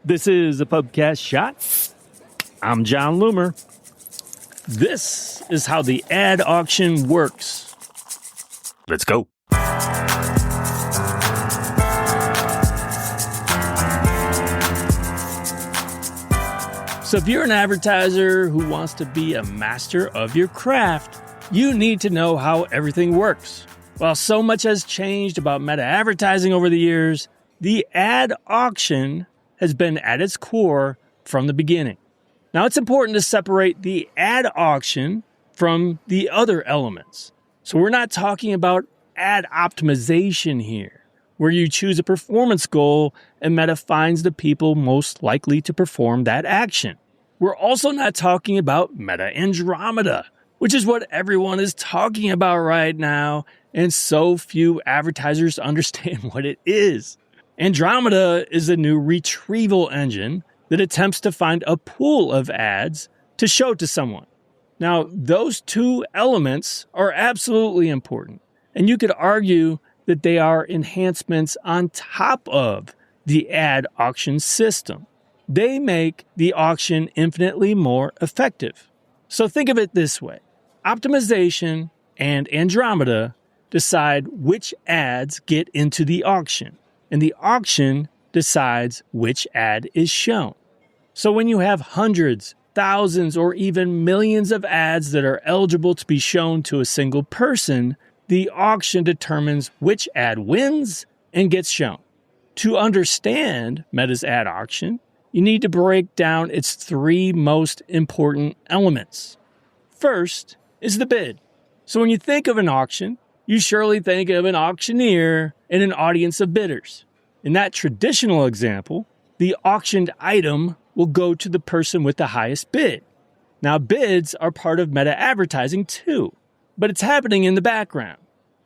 This is a Pubcast Shot. I'm John Loomer. This is how the ad auction works. Let's go. So if you're an advertiser who wants to be a master of your craft, you need to know how everything works. While so much has changed about meta advertising over the years, the ad auction has been at its core from the beginning. Now, it's important to separate the ad auction from the other elements. So we're not talking about ad optimization here, where you choose a performance goal and Meta finds the people most likely to perform that action. We're also not talking about Meta Andromeda, which is what everyone is talking about right now, and so few advertisers understand what it is. Andromeda is a new retrieval engine that attempts to find a pool of ads to show to someone. Now, those two elements are absolutely important, and you could argue that they are enhancements on top of the ad auction system. They make the auction infinitely more effective. So think of it this way. Optimization and Andromeda decide which ads get into the auction, and the auction decides which ad is shown. So when you have hundreds, thousands, or even millions of ads that are eligible to be shown to a single person, the auction determines which ad wins and gets shown. To understand Meta's ad auction, you need to break down its three most important elements. First is the bid. So when you think of an auction, you surely think of an auctioneer and an audience of bidders. In that traditional example, the auctioned item will go to the person with the highest bid. Now, bids are part of meta advertising too, but it's happening in the background.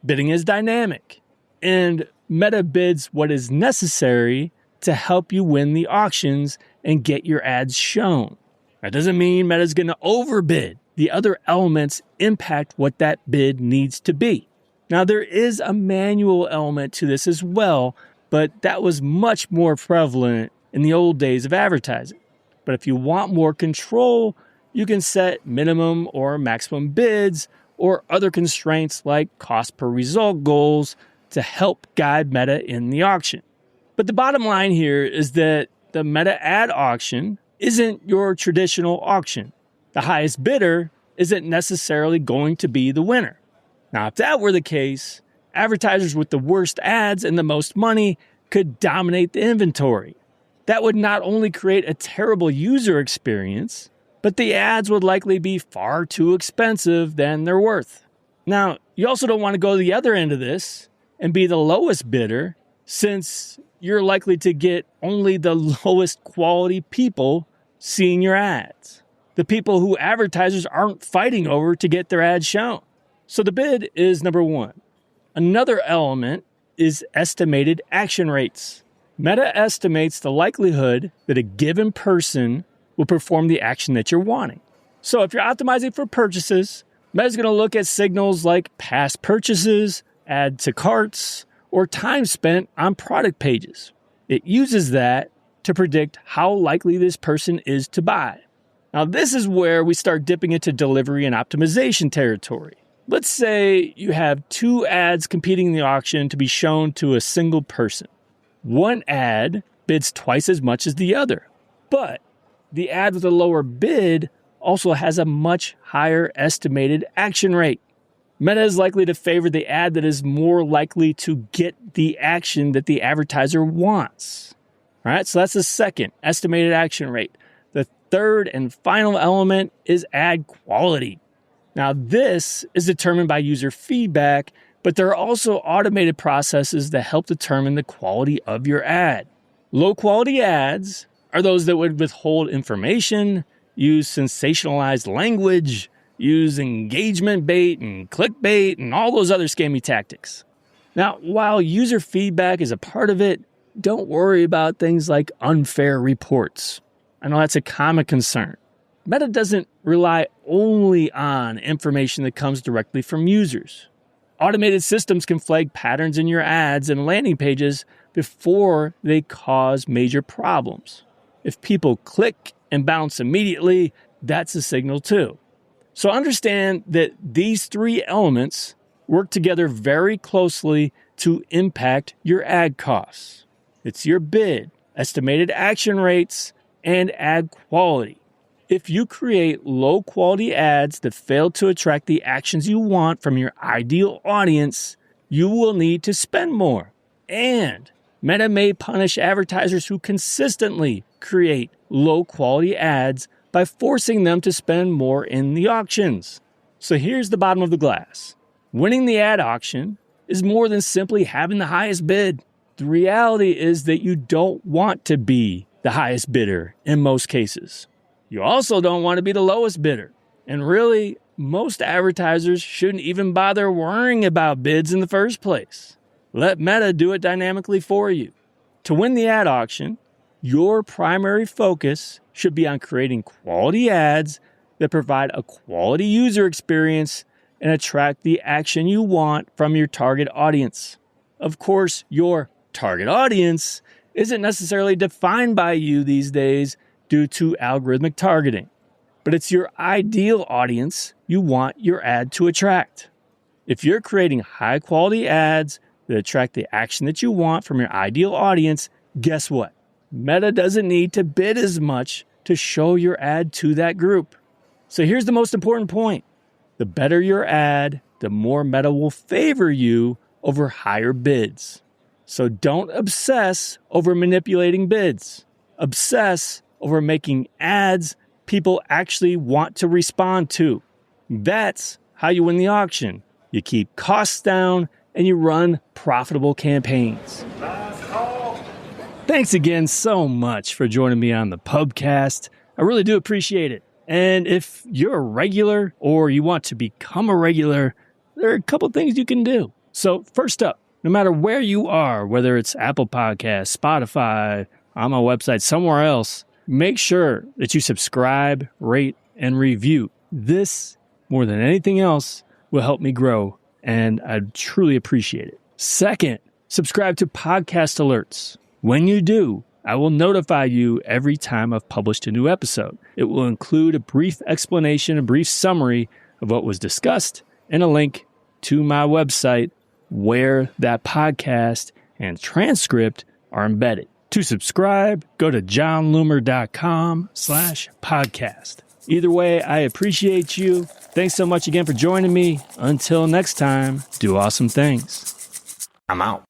Bidding is dynamic, and Meta bids what is necessary to help you win the auctions and get your ads shown. That doesn't mean Meta's going to overbid. The other elements impact what that bid needs to be. Now, there is a manual element to this as well, but that was much more prevalent in the old days of advertising. But if you want more control, you can set minimum or maximum bids or other constraints like cost per result goals to help guide Meta in the auction. But the bottom line here is that the Meta ad auction isn't your traditional auction. The highest bidder isn't necessarily going to be the winner. Now, if that were the case, advertisers with the worst ads and the most money could dominate the inventory. That would not only create a terrible user experience, but the ads would likely be far too expensive than they're worth. Now, you also don't want to go to the other end of this and be the lowest bidder, since you're likely to get only the lowest quality people seeing your ads. The people who advertisers aren't fighting over to get their ads shown. So the bid is number one. Another element is estimated action rates. Meta estimates the likelihood that a given person will perform the action that you're wanting. So if you're optimizing for purchases, Meta's going to look at signals like past purchases, add to carts, or time spent on product pages. It uses that to predict how likely this person is to buy. Now, this is where we start dipping into delivery and optimization territory. Let's say you have two ads competing in the auction to be shown to a single person. One ad bids twice as much as the other, but the ad with a lower bid also has a much higher estimated action rate. Meta is likely to favor the ad that is more likely to get the action that the advertiser wants. All right, so that's the second, estimated action rate. The third and final element is ad quality. Now, this is determined by user feedback, but there are also automated processes that help determine the quality of your ad. Low-quality ads are those that would withhold information, use sensationalized language, use engagement bait and clickbait and all those other scammy tactics. Now, while user feedback is a part of it, don't worry about things like unfair reports. I know that's a common concern. Meta doesn't rely only on information that comes directly from users. Automated systems can flag patterns in your ads and landing pages before they cause major problems. If people click and bounce immediately, that's a signal too. So understand that these three elements work together very closely to impact your ad costs. It's your bid, estimated action rates, and ad quality. If you create low-quality ads that fail to attract the actions you want from your ideal audience, you will need to spend more. And Meta may punish advertisers who consistently create low-quality ads by forcing them to spend more in the auctions. So here's the bottom of the glass. Winning the ad auction is more than simply having the highest bid. The reality is that you don't want to be the highest bidder in most cases. You also don't want to be the lowest bidder. And really, most advertisers shouldn't even bother worrying about bids in the first place. Let Meta do it dynamically for you. To win the ad auction, your primary focus should be on creating quality ads that provide a quality user experience and attract the action you want from your target audience. Of course, your target audience isn't necessarily defined by you these days due to algorithmic targeting, but it's your ideal audience you want your ad to attract. If you're creating high-quality ads that attract the action that you want from your ideal audience, guess what? Meta doesn't need to bid as much to show your ad to that group. So here's the most important point. The better your ad, the more Meta will favor you over higher bids. So don't obsess over manipulating bids. Obsess over making ads people actually want to respond to. That's how you win the auction. You keep costs down and you run profitable campaigns. Thanks again so much for joining me on the Pubcast. I really do appreciate it. And if you're a regular or you want to become a regular, there are a couple things you can do. So first up, no matter where you are, whether it's Apple Podcasts, Spotify, on my website, somewhere else, make sure that you subscribe, rate, and review. This, more than anything else, will help me grow, and I truly appreciate it. Second, subscribe to podcast alerts. When you do, I will notify you every time I've published a new episode. It will include a brief explanation, a brief summary of what was discussed, and a link to my website where that podcast and transcript are embedded. To subscribe, go to johnloomer.com/podcast. Either way, I appreciate you. Thanks so much again for joining me. Until next time, do awesome things. I'm out.